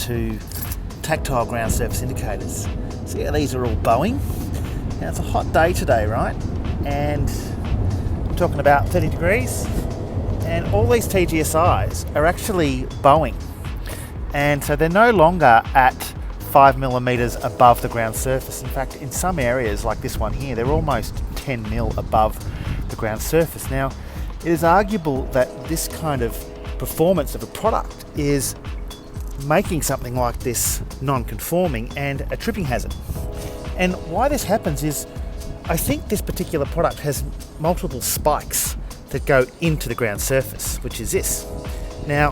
to Tactile Ground Surface Indicators. See how these are all bowing? Now it's a hot day today, right? And I'm talking about 30 degrees, and all these TGSIs are actually bowing. And so they're no longer at 5 millimeters above the ground surface. In fact, in some areas like this one here, they're almost 10 mil above the ground surface. Now, it is arguable that this kind of performance of a product is making something like this non-conforming and a tripping hazard. And why this happens is, I think this particular product has multiple spikes that go into the ground surface, which is this. Now,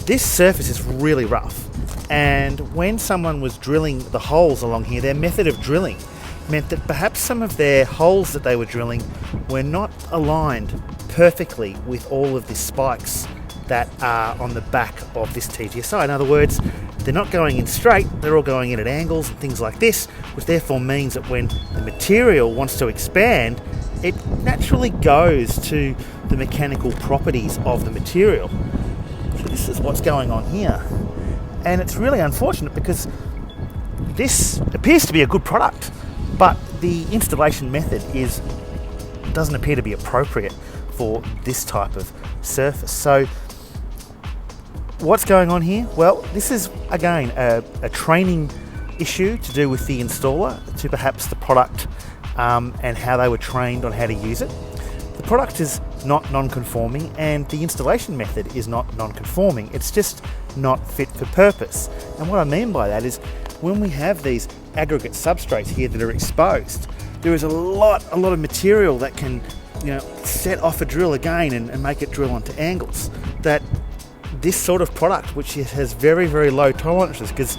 this surface is really rough, and when someone was drilling the holes along here, their method of drilling meant that perhaps some of their holes that they were drilling were not aligned perfectly with all of the spikes that are on the back of this TGSI. In other words, they're not going in straight, they're all going in at angles and things like this, which therefore means that when the material wants to expand, it naturally goes to the mechanical properties of the material. So this is what's going on here. And it's really unfortunate because this appears to be a good product, but the installation method doesn't appear to be appropriate for this type of surface. So what's going on here? Well, this is again a training issue to do with the installer, to perhaps the product and how they were trained on how to use it. The product is not non-conforming and the installation method is not non-conforming. It's just not fit for purpose. And what I mean by that is, when we have these aggregate substrates here that are exposed, there is a lot of material that can, set off a drill again and make it drill onto angles. That this sort of product, which has very, very low tolerances, because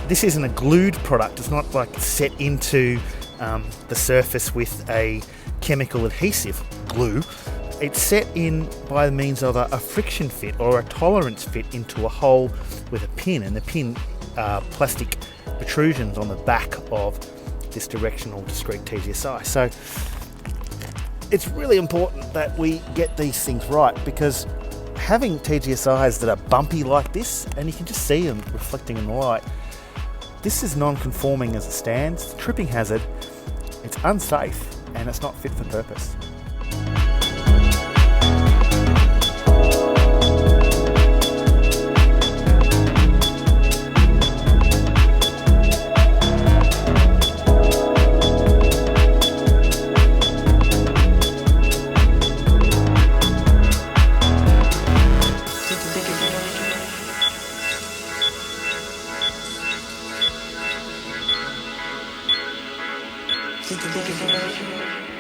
this isn't a glued product, it's not like set into the surface with a chemical adhesive glue. It's set in by means of a friction fit or a tolerance fit into a hole with a pin, and the pin are plastic protrusions on the back of this directional discrete TGSI. So it's really important that we get these things right, because having TGSIs that are bumpy like this, and you can just see them reflecting in the light, this is non-conforming as it stands. It's a tripping hazard, it's unsafe, and it's not fit for purpose. Think